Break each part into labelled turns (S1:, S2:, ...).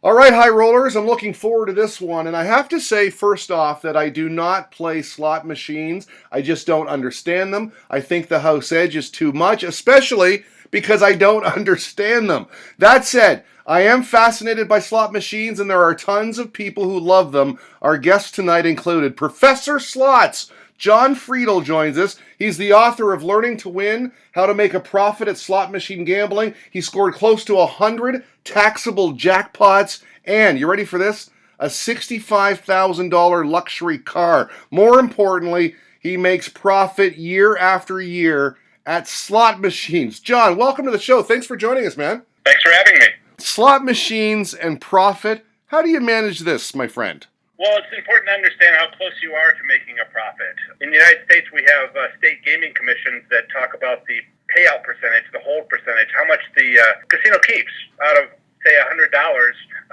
S1: All right, high rollers, I'm looking forward to this one. And I have to say, first off, that I do not play slot machines. I just don't understand them. I think the house edge is too much, especially because I don't understand them. That said, I am fascinated by slot machines, and there are tons of people who love them. Our guest tonight included Professor Slots. Jon Friedl joins us. He's the author of Learning to Win, How to Make a Profit at Slot Machine Gambling. He scored close to 100 taxable jackpots, and, you ready for this? A $65,000 luxury car. More importantly, he makes profit year after year at slot machines. Jon, welcome to the show. Thanks for joining us, man.
S2: Thanks for having me.
S1: Slot machines and profit. How do you manage this, my friend?
S2: Well, it's important to understand how close you are to making a profit. In the United States, we have state gaming commissions that talk about the payout percentage, the hold percentage, how much the casino keeps out of, say, $100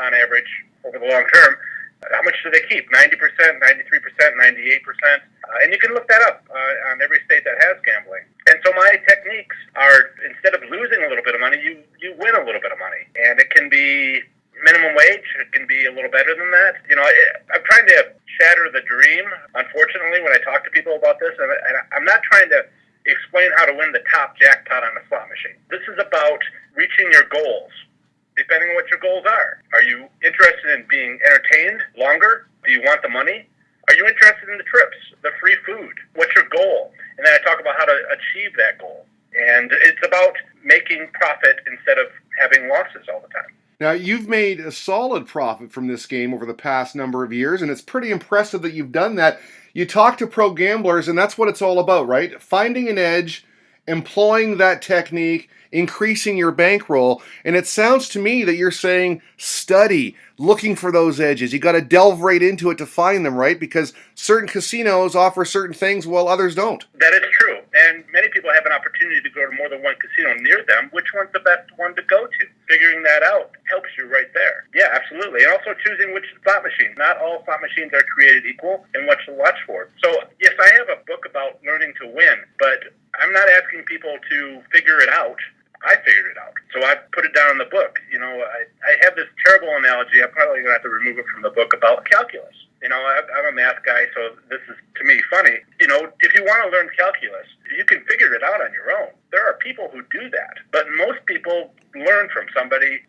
S2: on average over the long term. How much do they keep? 90%, 93%, 98%? And you can look that up on every state that has gambling. And so my techniques are, instead of losing a little bit of money, you win a little bit of money. And it can be minimum wage. It can be a little better than that. You know, I'm trying to shatter the dream, unfortunately, when I talk to people about this. And I'm not trying to explain how to win the top jackpot on a slot machine. This is about reaching your goals, depending on what your goals are. Are you interested in being entertained longer? Do you want the money? Are you interested in the trips, the free food? What's your goal? And then I talk about how to achieve that goal. And it's about making profit instead of having losses all the time.
S1: Now, you've made a solid profit from this game over the past number of years, and it's pretty impressive that you've done that. You talk to pro gamblers, and that's what it's all about, right? Finding an edge, employing that technique, increasing your bankroll. And it sounds to me that you're saying study, looking for those edges. You got to delve right into it to find them, right? Because certain casinos offer certain things while others don't.
S2: That is true. And many people have an opportunity to go to more than one casino near them. Which one's the best one to go to? Figuring that out helps you right there. Yeah, absolutely. And also choosing which slot machine. Not all slot machines are created equal, and what to watch for. So, yes, I have a book about learning to win, but I'm not asking people to figure it out. I figured it out. So I put it down in the book. You know, I have this terrible analogy. I'm probably going to have to remove it from the book about calculus. You know, I'm a math guy, so this is, to me, funny. You know, if you want to learn calculus, you can figure it out on your own. There are people who do that, but most people learn from somebody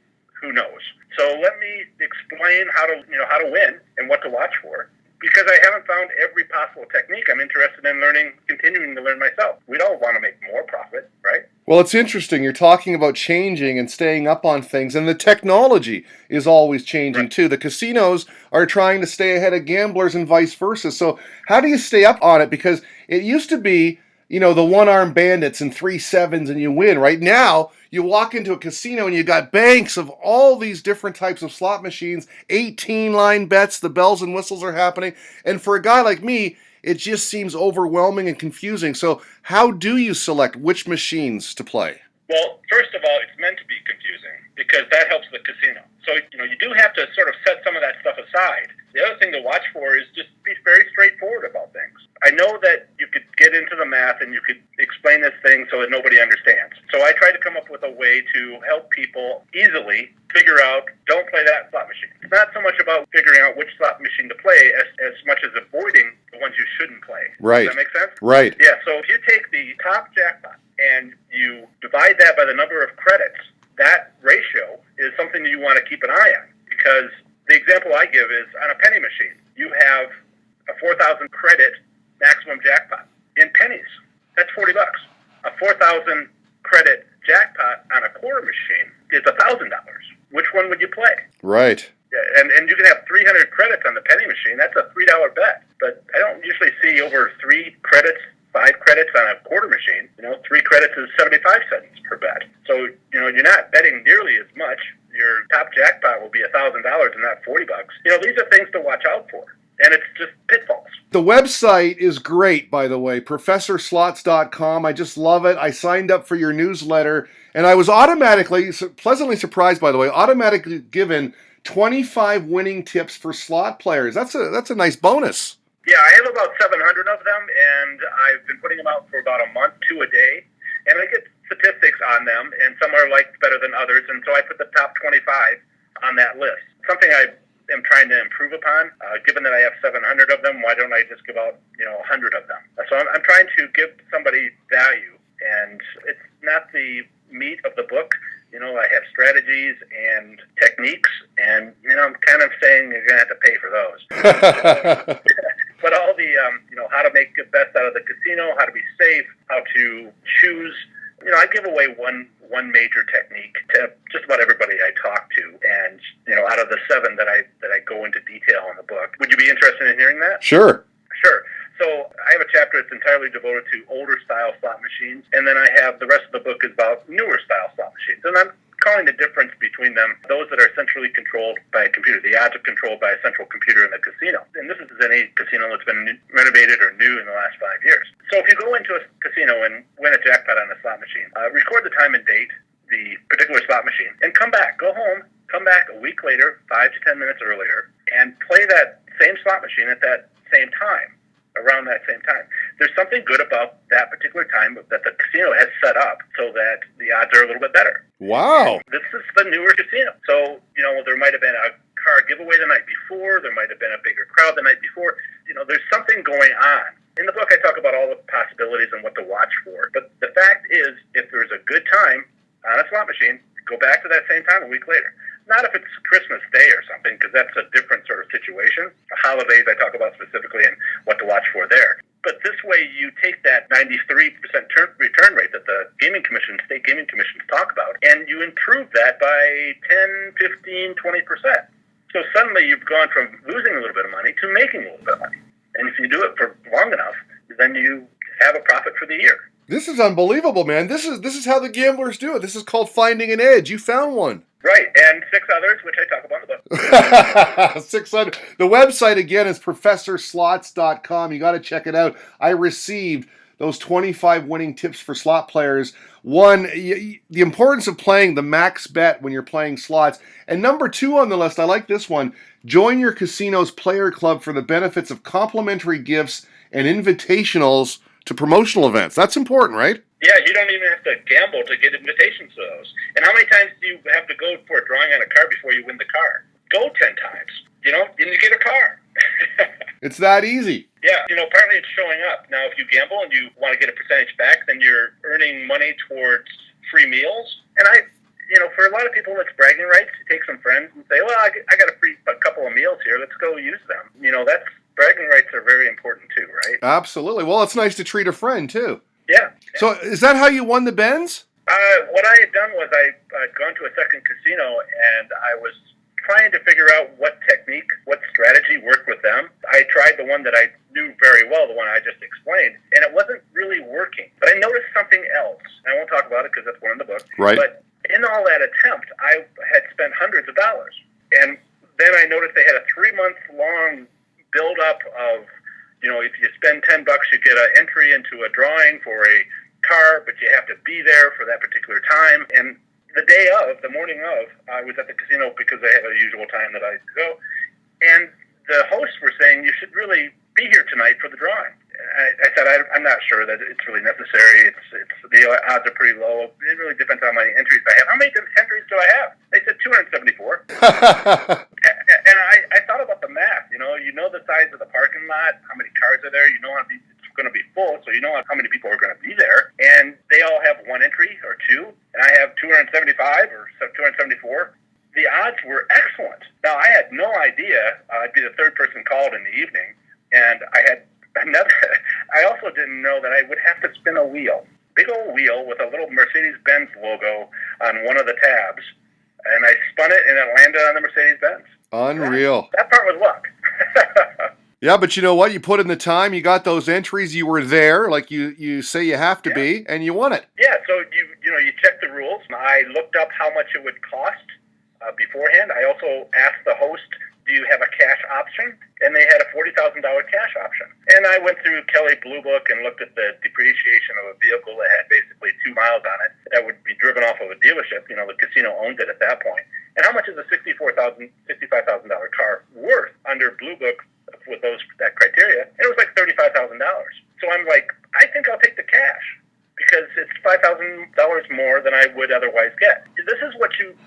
S2: who knows. So let me explain how to win and what to watch for. Because I haven't found every possible technique, I'm interested in continuing to learn myself. We'd all want to make more profit, right?
S1: Well, it's interesting. You're talking about changing and staying up on things, and the technology is always changing, right, too. The casinos are trying to stay ahead of gamblers and vice versa. So how do you stay up on it? Because it used to be, you know, the one-armed bandits and 3 sevens and you win. Right now, you walk into a casino and you got banks of all these different types of slot machines, 18-line bets, the bells and whistles are happening. And for a guy like me, it just seems overwhelming and confusing. So how do you select which machines to play?
S2: Well, first of all, it's meant to be confusing because that helps the casino. So, you know, you do have to sort of set some of that stuff aside. The other thing to watch for is just be very straightforward about things. I know that you could get into the math and you could explain this thing so that nobody understands. So I try to come up with a way to help people easily figure out, don't play that slot machine. It's not so much about figuring out which slot machine to play as much as avoiding the ones you shouldn't play.
S1: Right.
S2: Does that make sense?
S1: Right.
S2: Yeah, so if you take the top jackpot and you divide that by the number of credits, that ratio is something that you want to keep an eye on. Because the example I give is on a penny machine, you have a 4,000 credit maximum jackpot in pennies. That's $40. A 4,000 credit jackpot on a quarter machine is $1,000. Which one would you play?
S1: Right.
S2: Yeah, and you can have 300 credits on the penny machine. That's a $3 bet. But I don't usually see over 3 credits, 5 credits on a quarter machine. You know, 3 credits is 75 cents per bet. So, you know, you're not betting nearly as much. Your top jackpot will be $1,000 and not $40. You know, these are things to watch out for. And it's just pitfalls.
S1: The website is great, by the way, professorslots.com. I just love it. I signed up for your newsletter, and I was pleasantly surprised, by the way, automatically given 25 winning tips for slot players. That's a nice bonus.
S2: Yeah, I have about 700 of them, and I've been putting them out for about a month, 2 a day. And I get statistics on them, and some are liked better than others, and so I put the top 25 on that list. something I am trying to improve upon. Given that I have 700 of them, why don't I just give out 100 of them? So I'm trying to give somebody value, and it's not the meat of the book. I have strategies and techniques, and I'm kind of saying you're going to have to pay for those. But all the how to make the best out of the casino, how to be safe, how to choose. I give away one major technique to just about everybody I talk to, and out of the 7 that I go into detail in the book. Would you be interested in hearing that?
S1: Sure.
S2: Sure. So I have a chapter that's entirely devoted to older style slot machines, and then I have the rest of the book is about newer style slot machines, and I'm calling the difference between them those that are centrally controlled by a computer. The odds are controlled by a central computer in the casino, and this is any casino that's been renovated or new in the last 5 years. So if you go into a casino and win a jackpot on a slot machine, record the time and date, the particular slot machine, and come back. Go home, come back a week later, 5 to 10 minutes earlier, and play that same slot machine at that same time. Around that same time. There's something good about that particular time that the casino has set up so that the odds are a little bit better.
S1: Wow.
S2: This is the newer casino. So, there might have been a car giveaway the night before. There might have been a bigger crowd the night before. There's something going on. In the book, I talk about all the possibilities and what to watch for. But the fact is, if there's a good time on a slot machine, go back to that same time a week later. Not if it's Christmas Day or something, because that's a different sort of situation. Holidays I talk about specifically and what to watch for there. But this way you take that 93% return rate that the state gaming commissions talk about, and you improve that by 10, 15, 20%. So suddenly you've gone from losing a little bit of money to making a little bit of money. And if you do it for long enough, then you have a profit for the year.
S1: This is unbelievable, man. This is how the gamblers do it. This is called finding an edge. You found one.
S2: Right, and 6 others, which I talk about in the book.
S1: 600. The website, again, is professorslots.com. You got to check it out. I received those 25 winning tips for slot players. One, the importance of playing the max bet when you're playing slots. And number 2 on the list, I like this one. Join your casino's player club for the benefits of complimentary gifts and invitationals to promotional events. That's important, right?
S2: Yeah, you don't even have to gamble to get invitations to those. And how many times do you have to go for a drawing on a car before you win the car? Go 10 times, and you get a car.
S1: It's that easy.
S2: Yeah, partly it's showing up. Now, if you gamble and you want to get a percentage back, then you're earning money towards free meals. And for a lot of people, it's bragging rights. You take some friends and say, well, I got a couple of meals here. Let's go use them. That's bragging rights are very important too, right?
S1: Absolutely. Well, it's nice to treat a friend too.
S2: Yeah.
S1: So is that how you won the Benz?
S2: What I had done was I'd gone to a second casino, and I was trying to figure out what technique, what strategy worked with them. I tried the one that I knew very well, the one I just explained, and it wasn't really working. But I noticed something else. I won't talk about it because that's one in the book.
S1: Right.
S2: But in all that attempt, I had spent hundreds of dollars. And then I noticed they had a 3-month-long build-up of, if you spend $10, you get an entry into a drawing for a car, but you have to be there for that particular time. And the morning of, I was at the casino because they have a usual time that I go. And the hosts were saying, you should really be here tonight for the drawing. I said, I'm not sure that it's really necessary. The odds are pretty low. It really depends on how many entries I have. How many entries do I have? They said 274. And I thought about the math. You know the size of the parking lot, how many cars are there. You know it's going to be full, so you know how many people are going to be there. And they all have 1 entry or 2, and I have 275 or 274. The odds were excellent. Now, I had no idea. I'd be the 3rd person called in the evening, and I also didn't know that I would have to spin a wheel. Big old wheel with a little Mercedes Benz logo on one of the tabs. And I spun it, and it landed on the Mercedes Benz.
S1: Unreal.
S2: That part was luck.
S1: Yeah, but you know what? You put in the time, you got those entries, you were there, like you say you have to be, and you won it.
S2: Yeah, so you check the rules. I looked up how much it would cost beforehand. I also asked the host, do you have a cash option? And they had a $40,000 cash option. And I went through Kelley Blue Book and looked at the depreciation of a vehicle that had basically 2 miles on it that would be driven off of a dealership. The casino owned it at that point. And how much is a $65,000 car worth under Blue Book with that criteria? And it was like $35,000. So I'm like, I think I'll take the cash because it's $5,000 more than I would otherwise get. This is what you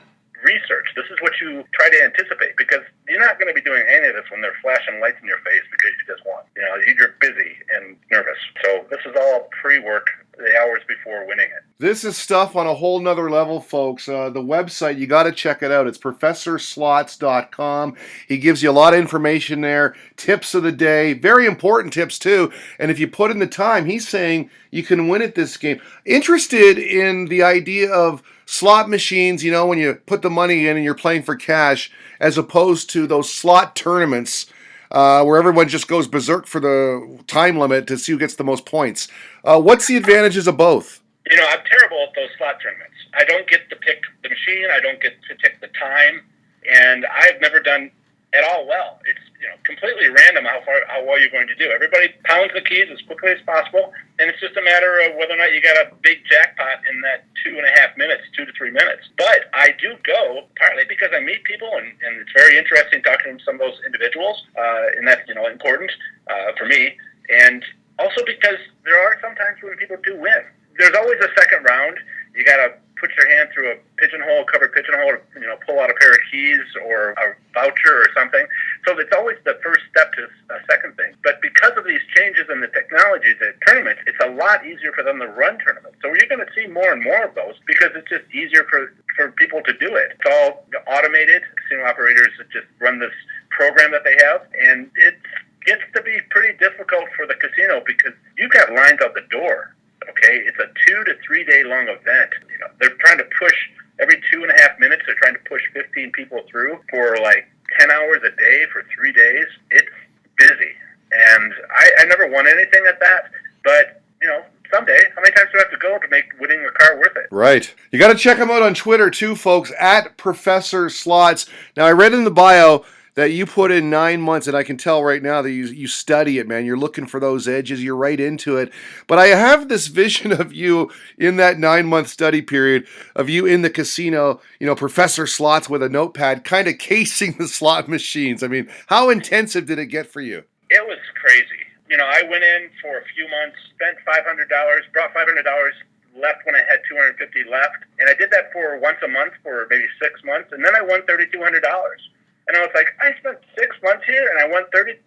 S2: research. This is what you try to anticipate, because you're not going to be doing any of this when they're flashing lights in your face because you just won. You're busy and nervous. So this is all pre-work, the hours before winning it.
S1: This is stuff on a whole nother level, folks. The website, you got to check it out. It's professorslots.com. He gives you a lot of information there, tips of the day, very important tips too. And if you put in the time, he's saying you can win at this game. Interested in the idea of slot machines, when you put the money in and you're playing for cash, as opposed to those slot tournaments where everyone just goes berserk for the time limit to see who gets the most points. What's the advantages of both?
S2: I'm terrible at those slot tournaments. I don't get to pick the machine. I don't get to pick the time. And I've never done at all well. It's completely random how well you're going to do. Everybody pounds the keys as quickly as possible, and it's just a matter of whether or not you got a big jackpot in that 2.5 minutes, 2 to 3 minutes. But I do go partly because I meet people, and it's very interesting talking to some of those individuals, and that's important for me. And also because there are some times when people do win. There's always a second round. You got to put your hand through a covered pigeonhole, pull out a pair of keys or a voucher or something. So it's always the first step to a second thing. But because of these changes in the technologies at tournaments, it's a lot easier for them to run tournaments. So you're going to see more and more of those because it's just easier for people to do it. It's all automated. Casino operators just run this program that they have, and it gets to be pretty difficult for the casino because you've got lines out the door. Okay, it's a 2 to 3 day long event. They're trying to push every 2.5 minutes. They're trying to push 15 people through for like 10 hours a day for 3 days. It's busy, and I never won anything at that. But someday, how many times do I have to go to make winning a car worth it?
S1: Right. You got to check him out on Twitter too, folks, at Professor Slots. Now, I read in the bio that you put in 9 months, and I can tell right now that you study it, man. You're looking for those edges. You're right into it. But I have this vision of you in that 9-month study period, of you in the casino, Professor Slots with a notepad, kind of casing the slot machines. I mean, how intensive did it get for you?
S2: It was crazy. I went in for a few months, spent $500, brought $500 left when I had $250 left, and I did that for once a month for maybe 6 months, and then I won $3,200. And I was like, I spent 6 months here and I won $3,200.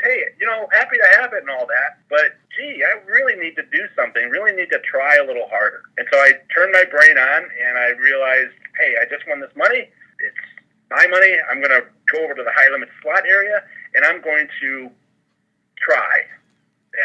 S2: Hey, happy to have it and all that. But, gee, I really need to do something, really need to try a little harder. And so I turned my brain on and I realized, hey, I just won this money. It's my money. I'm going to go over to the high-limit slot area and I'm going to try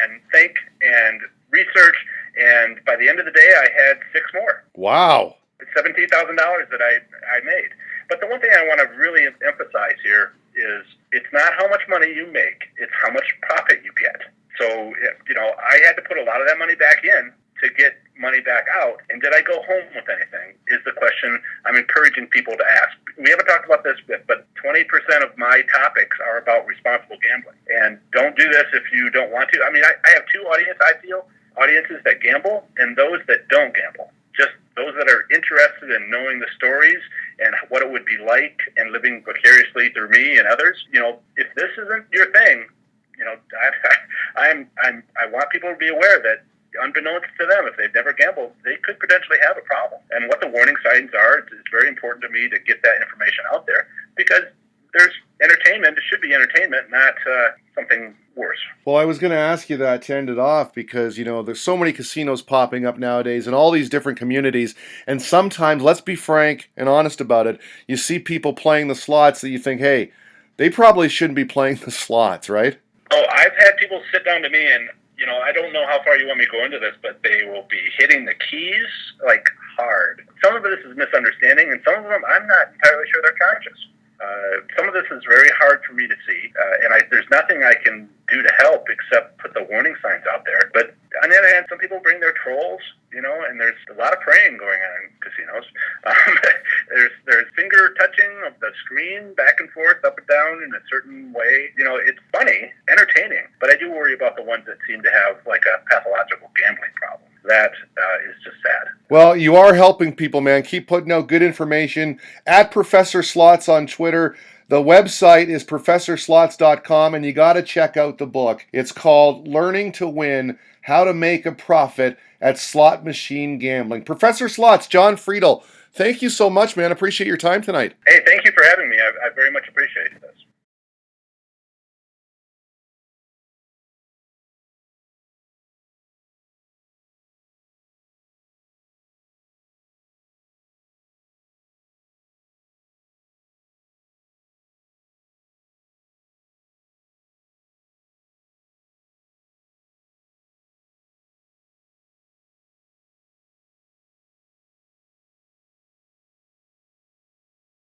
S2: and think and research. And by the end of the day, I had 6 more.
S1: Wow.
S2: It's $17,000 that I made. But the one thing I want to really emphasize here is it's not how much money you make, it's how much profit you get. So, I had to put a lot of that money back in to get money back out. And did I go home with anything is the question I'm encouraging people to ask. We haven't talked about this, but 20% of my topics are about responsible gambling. And don't do this if you don't want to. I mean, I have two audiences that gamble and those that don't gamble. Just those that are interested in knowing the stories and what it would be like and living vicariously through me and others. If this isn't your thing, I want people to be aware that unbeknownst to them, if they've never gambled, they could potentially have a problem. And what the warning signs are, it's very important to me to get that information out there because there's entertainment. It should be entertainment, not something worse.
S1: Well, I was going to ask you that to end it off because, there's so many casinos popping up nowadays in all these different communities. And sometimes, let's be frank and honest about it, you see people playing the slots that you think, hey, they probably shouldn't be playing the slots, right?
S2: Oh, I've had people sit down to me and, I don't know how far you want me to go into this, but they will be hitting the keys like hard. Some of this is misunderstanding, and some of them I'm not entirely sure they're conscious. Some of this is very hard for me to see, and there's nothing I can do to help except put the warning signs out there. But on the other hand, some people bring their trolls, and there's a lot of praying going on in casinos. There's finger touching of the screen back and forth, up and down in a certain way. It's funny, entertaining, but I do worry about the ones that seem to have like a pathological gambling problem. That is just sad.
S1: Well, you are helping people, man. Keep putting out good information at Professor Slots on Twitter. The website is professorslots.com, and you got to check out the book. It's called Learning to Win, How to Make a Profit at Slot Machine Gambling. Professor Slots, Jon Friedl, Thank you so much, man. Appreciate your time tonight.
S2: Hey, thank you for having me. I very much appreciate this.